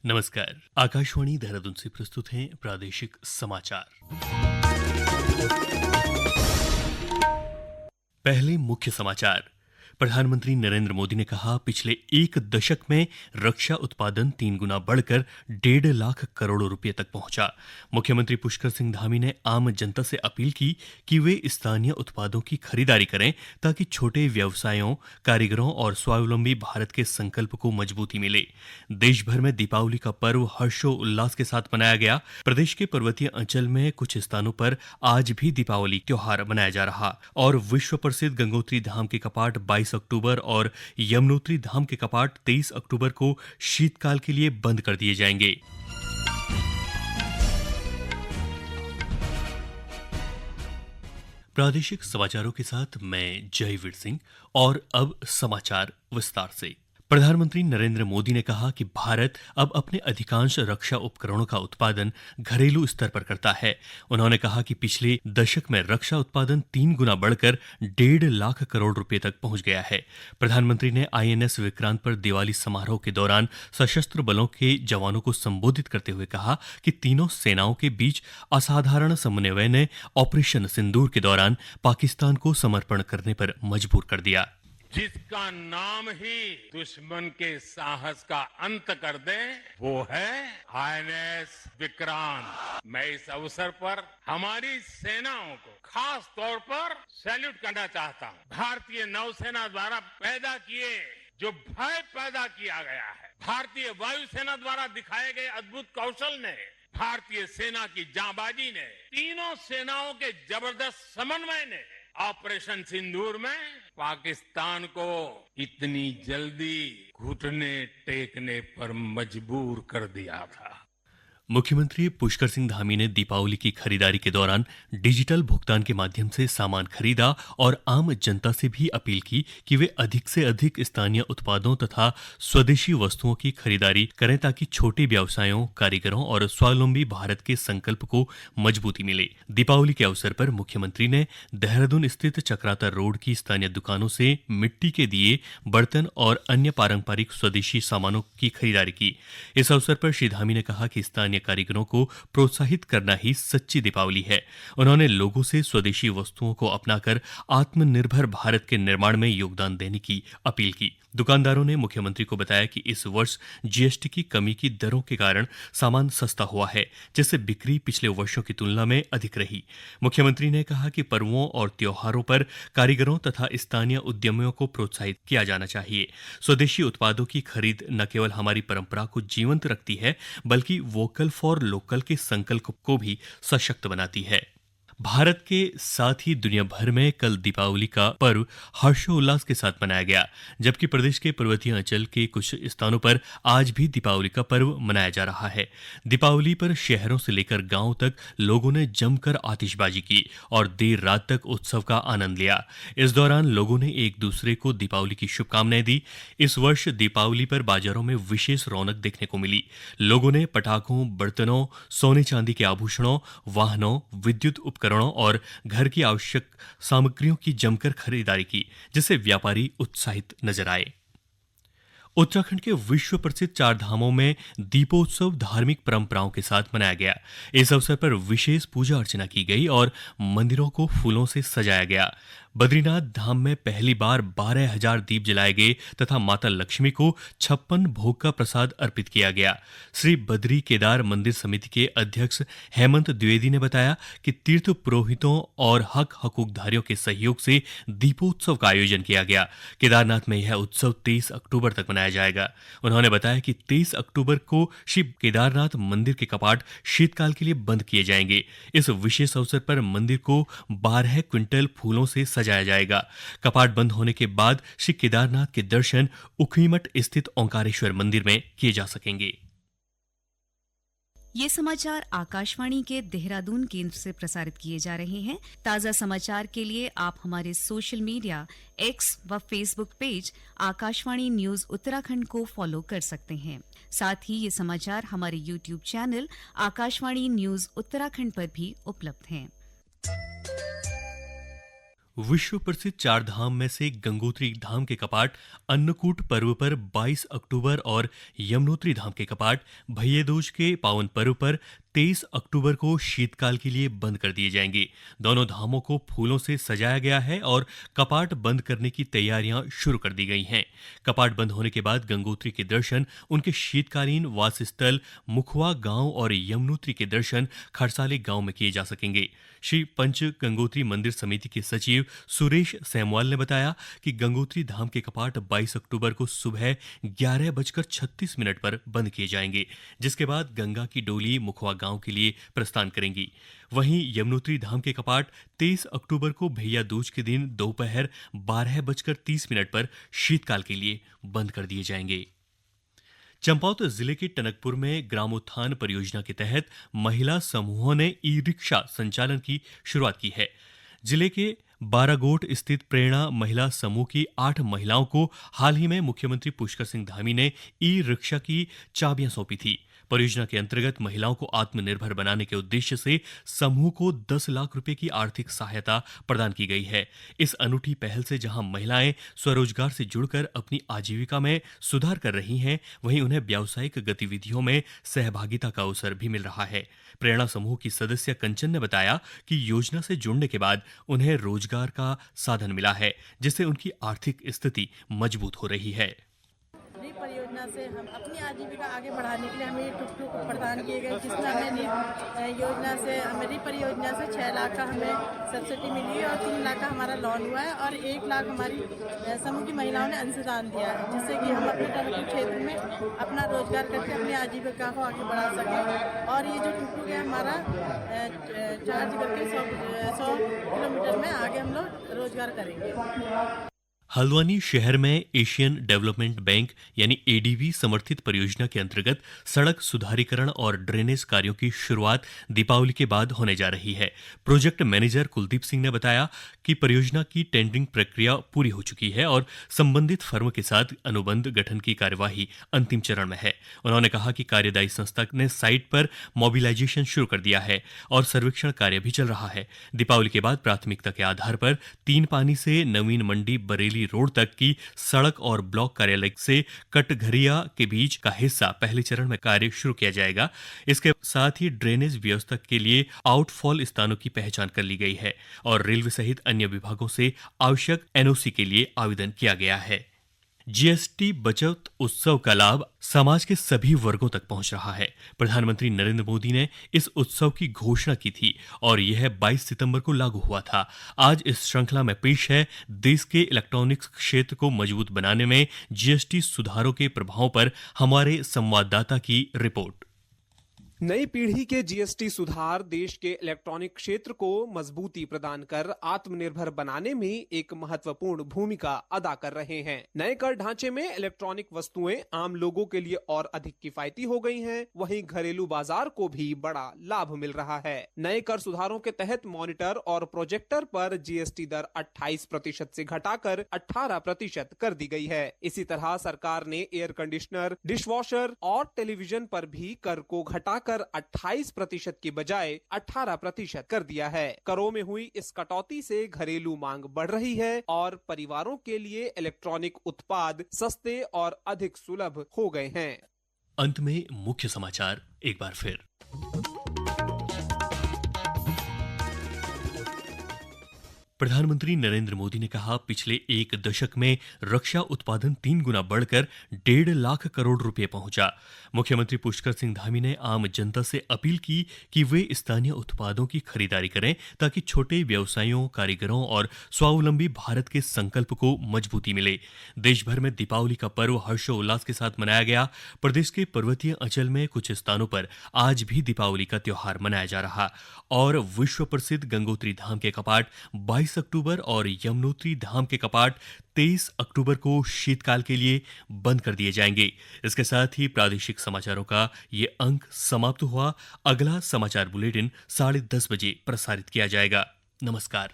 नमस्कार। आकाशवाणी देहरादून से प्रस्तुत हैं प्रादेशिक समाचार। पहले मुख्य समाचार। प्रधानमंत्री नरेंद्र मोदी ने कहा, पिछले एक दशक में रक्षा उत्पादन 3 गुना बढ़कर 1.5 लाख करोड़ रुपए तक पहुंचा। मुख्यमंत्री पुष्कर सिंह धामी ने आम जनता से अपील की कि वे स्थानीय उत्पादों की खरीदारी करें ताकि छोटे व्यवसायों, कारीगरों और स्वावलंबी भारत के संकल्प को मजबूती मिले। देश भर में दीपावली का पर्व हर्षोल्लास के साथ मनाया गया। प्रदेश के पर्वतीय अंचल में कुछ स्थानों पर आज भी दीपावली त्योहार मनाया जा रहा और विश्व प्रसिद्ध गंगोत्री धाम के कपाट 22 अक्टूबर और यमुनोत्री धाम के कपाट 23 अक्टूबर को शीतकाल के लिए बंद कर दिए जाएंगे। प्रादेशिक समाचारों के साथ मैं जयवीर सिंह और अब समाचार विस्तार से। प्रधानमंत्री नरेंद्र मोदी ने कहा कि भारत अब अपने अधिकांश रक्षा उपकरणों का उत्पादन घरेलू स्तर पर करता है। उन्होंने कहा कि पिछले दशक में रक्षा उत्पादन 3 गुना बढ़कर 1.5 लाख करोड़ रुपए तक पहुंच गया है। प्रधानमंत्री ने INS विक्रांत पर दिवाली समारोह के दौरान सशस्त्र बलों के जवानों को संबोधित करते हुए कहा कि तीनों सेनाओं के बीच असाधारण समन्वय ने ऑपरेशन सिंदूर के दौरान पाकिस्तान को समर्पण करने पर मजबूर कर दिया। जिसका नाम ही दुश्मन के साहस का अंत कर दे, वो है INS विक्रांत। मैं इस अवसर पर हमारी सेनाओं को खास तौर पर सैल्यूट करना चाहता हूँ। भारतीय नौसेना द्वारा पैदा किए जो भय पैदा किया गया है, भारतीय वायुसेना द्वारा दिखाए गए अद्भुत कौशल ने, भारतीय सेना की जांबाजी ने, तीनों सेनाओं के जबरदस्त समन्वय ने ऑपरेशन सिंदूर में पाकिस्तान को इतनी जल्दी घुटने टेकने पर मजबूर कर दिया था। मुख्यमंत्री पुष्कर सिंह धामी ने दीपावली की खरीदारी के दौरान डिजिटल भुगतान के माध्यम से सामान खरीदा और आम जनता से भी अपील की कि वे अधिक से अधिक स्थानीय उत्पादों तथा स्वदेशी वस्तुओं की खरीदारी करें ताकि छोटे व्यवसायों, कारीगरों और स्वावलंबी भारत के संकल्प को मजबूती मिले। दीपावली के अवसर पर मुख्यमंत्री ने देहरादून स्थित चक्राता रोड की स्थानीय दुकानों से मिट्टी के दिए, बर्तन और अन्य पारंपरिक स्वदेशी सामानों की खरीदारी की। इस अवसर पर श्री धामी ने कहा कि स्थानीय कारीगरों को प्रोत्साहित करना ही सच्ची दीपावली है। उन्होंने लोगों से स्वदेशी वस्तुओं को अपनाकर आत्मनिर्भर भारत के निर्माण में योगदान देने की अपील की। दुकानदारों ने मुख्यमंत्री को बताया कि इस वर्ष GST की कमी की दरों के कारण सामान सस्ता हुआ है, जिससे बिक्री पिछले वर्षों की तुलना में अधिक रही। मुख्यमंत्री ने कहा कि पर्वों और त्योहारों पर कारीगरों तथा स्थानीय उद्यमियों को प्रोत्साहित किया जाना चाहिए। स्वदेशी उत्पादों की खरीद न केवल हमारी परंपरा को जीवंत रखती है, बल्कि वोकल फॉर लोकल के संकल्प को भी सशक्त बनाती है। भारत के साथ ही दुनिया भर में कल दीपावली का पर्व हर्षोल्लास के साथ मनाया गया, जबकि प्रदेश के पर्वतीय अंचल के कुछ स्थानों पर आज भी दीपावली का पर्व मनाया जा रहा है। दीपावली पर शहरों से लेकर गांवों तक लोगों ने जमकर आतिशबाजी की और देर रात तक उत्सव का आनंद लिया। इस दौरान लोगों ने एक दूसरे को दीपावली की शुभकामनाएं दी। इस वर्ष दीपावली पर बाजारों में विशेष रौनक देखने को मिली। लोगों ने पटाखों, बर्तनों, सोने चांदी के आभूषणों, वाहनों, विद्युत उपकरणों और घर की आवश्यक सामग्रियों की जमकर खरीदारी की, जिससे व्यापारी उत्साहित नजर आए। उत्तराखंड के विश्व प्रसिद्ध 4 धामों में दीपोत्सव धार्मिक परंपराओं के साथ मनाया गया। इस अवसर पर विशेष पूजा अर्चना की गई और मंदिरों को फूलों से सजाया गया। बद्रीनाथ धाम में पहली बार 12,000 दीप जलाए गए तथा माता लक्ष्मी को 56 भोग का प्रसाद अर्पित किया गया। श्री बद्री केदार मंदिर समिति के अध्यक्ष हेमंत द्विवेदी ने बताया कि तीर्थ पुरोहितों और हक हकूकधारियों के सहयोग से दीपोत्सव का आयोजन किया गया। केदारनाथ में यह उत्सव 23 अक्टूबर तक मनाया जाएगा। उन्होंने बताया कि 23 अक्टूबर को श्री केदारनाथ मंदिर के कपाट शीतकाल के लिए बंद किए जाएंगे। इस विशेष अवसर पर मंदिर को 12 क्विंटल फूलों से सजाया जाएगा। कपाट बंद होने के बाद श्री केदारनाथ के दर्शन उखीमठ स्थित ओंकारेश्वर मंदिर में किए जा सकेंगे। ये समाचार आकाशवाणी के देहरादून केंद्र से प्रसारित किए जा रहे हैं। ताज़ा समाचार के लिए आप हमारे सोशल मीडिया X व Facebook page Akashvani news Uttarakhand को फॉलो कर सकते हैं। साथ ही ये समाचार हमारे YouTube channel Akashvani news Uttarakhand पर भी उपलब्ध हैं। विश्व प्रसिद्ध चार धाम में से गंगोत्री धाम के कपाट अन्नकूट पर्व पर 22 अक्टूबर और यमुनोत्री धाम के कपाट भैया दूज के पावन पर्व पर 23 अक्टूबर को शीतकाल के लिए बंद कर दिए जाएंगे। दोनों धामों को फूलों से सजाया गया है और कपाट बंद करने की तैयारियां शुरू कर दी गई हैं। कपाट बंद होने के बाद गंगोत्री के दर्शन उनके शीतकालीन वास स्थल मुखवा गांव और यमुनोत्री के दर्शन खरसाले गांव में किए जा सकेंगे। श्री पंच गंगोत्री मंदिर समिति के सचिव सुरेश सैमवाल ने बताया कि गंगोत्री धाम के कपाट 22 अक्टूबर को सुबह 11:36 पर बंद किए जाएंगे, जिसके बाद गंगा की डोली मुखवा गांव के लिए प्रस्थान करेंगी। वहीं यमुनोत्री धाम के कपाट 23 अक्टूबर को भैया दूज के दिन दोपहर 12:30 पर शीतकाल के लिए बंद कर दिए जाएंगे। चंपावत जिले के टनकपुर में ग्रामोत्थान परियोजना के तहत महिला समूहों ने ई-रिक्शा संचालन की शुरुआत की है। जिले के बारागोट स्थित प्रेरणा महिला समूह की 8 महिलाओं को हाल ही में मुख्यमंत्री पुष्कर सिंह धामी ने ई-रिक्शा की चाबियां सौंपी थी। परियोजना के अंतर्गत महिलाओं को आत्मनिर्भर बनाने के उद्देश्य से समूह को 10 लाख रुपए की आर्थिक सहायता प्रदान की गई है। इस अनूठी पहल से जहां महिलाएं स्वरोजगार से जुड़कर अपनी आजीविका में सुधार कर रही हैं, वहीं उन्हें व्यावसायिक गतिविधियों में सहभागिता का अवसर भी मिल रहा है। प्रेरणा समूह की सदस्य कंचन ने बताया कि योजना से जुड़ने के बाद उन्हें रोजगार का साधन मिला है, जिससे उनकी आर्थिक स्थिति मजबूत हो रही है। परियोजना से हम अपनी आजीविका आगे बढ़ाने के लिए हमें टुकटुक प्रदान किए गए, जिसमें हमें योजना से हमारी परियोजना से 6 लाख का हमें सब्सिडी मिली और 3 लाख का हमारा लोन हुआ है और 1 लाख हमारी समूह की महिलाओं ने अंशदान दिया है, जिससे कि हम अपने टनकपुर क्षेत्र में अपना रोजगार करके अपनी आजीविका को आगे बढ़ा सकें। और ये जो टुकटुक है हमारा चार्ज करके 100 किलोमीटर में आगे हम लोग रोजगार करेंगे। हल्द्वानी शहर में एशियन डेवलपमेंट बैंक यानी एडीबी समर्थित परियोजना के अंतर्गत सड़क सुधारीकरण और ड्रेनेज कार्यों की शुरुआत दीपावली के बाद होने जा रही है। प्रोजेक्ट मैनेजर कुलदीप सिंह ने बताया कि परियोजना की टेंडरिंग प्रक्रिया पूरी हो चुकी है और संबंधित फर्म के साथ अनुबंध गठन की कार्यवाही अंतिम चरण में है। उन्होंने कहा कि कार्यदायी संस्था ने साइट पर मोबिलाइजेशन शुरू कर दिया है और सर्वेक्षण कार्य भी चल रहा है। दीपावली के बाद प्राथमिकता के आधार पर 3 पानी से नवीन मंडी बरेली रोड तक की सड़क और ब्लॉक कार्यालय से कटघरिया के बीच का हिस्सा पहले चरण में कार्य शुरू किया जाएगा। इसके साथ ही ड्रेनेज व्यवस्था के लिए आउटफॉल स्थानों की पहचान कर ली गई है और रेलवे सहित अन्य विभागों से आवश्यक एनओसी के लिए आवेदन किया गया है। जीएसटी बचत उत्सव का लाभ समाज के सभी वर्गों तक पहुंच रहा है। प्रधानमंत्री नरेंद्र मोदी ने इस उत्सव की घोषणा की थी और यह 22 सितंबर को लागू हुआ था। आज इस श्रृंखला में पेश है देश के इलेक्ट्रॉनिक्स क्षेत्र को मजबूत बनाने में जीएसटी सुधारों के प्रभाव पर हमारे संवाददाता की रिपोर्ट। नई पीढ़ी के जीएसटी सुधार देश के इलेक्ट्रॉनिक क्षेत्र को मजबूती प्रदान कर आत्मनिर्भर बनाने में एक महत्वपूर्ण भूमिका अदा कर रहे हैं। नए कर ढांचे में इलेक्ट्रॉनिक वस्तुएं आम लोगों के लिए और अधिक किफायती हो गई हैं, वहीं घरेलू बाजार को भी बड़ा लाभ मिल रहा है। नए कर सुधारों के तहत मॉनिटर और प्रोजेक्टर पर जीएसटी दर 28% से घटाकर 18% कर दी गई है। इसी तरह सरकार ने एयर कंडीशनर, डिशवॉशर और टेलीविजन पर भी कर को घटाकर 28% की बजाय 18% कर दिया है। करों में हुई इस कटौती से घरेलू मांग बढ़ रही है और परिवारों के लिए इलेक्ट्रॉनिक उत्पाद सस्ते और अधिक सुलभ हो गए हैं। अंत में मुख्य समाचार एक बार फिर। प्रधानमंत्री नरेंद्र मोदी ने कहा, पिछले 1 दशक में रक्षा उत्पादन 3 गुना बढ़कर 1.5 लाख करोड़ रुपए पहुंचा। मुख्यमंत्री पुष्कर सिंह धामी ने आम जनता से अपील की कि वे स्थानीय उत्पादों की खरीदारी करें ताकि छोटे व्यवसायियों, कारीगरों और स्वावलंबी भारत के संकल्प को मजबूती मिले। देश भर में दीपावली का पर्व हर्षोल्लास के साथ मनाया गया। प्रदेश के पर्वतीय अंचल में कुछ स्थानों पर आज भी दीपावली का त्योहार मनाया जा रहा और विश्व प्रसिद्ध गंगोत्री धाम के कपाट 22 अक्टूबर और यमुनोत्री धाम के कपाट 23 अक्टूबर को शीतकाल के लिए बंद कर दिए जाएंगे। इसके साथ ही प्रादेशिक समाचारों का ये अंक समाप्त हुआ। अगला समाचार बुलेटिन 10:30 बजे प्रसारित किया जाएगा। नमस्कार।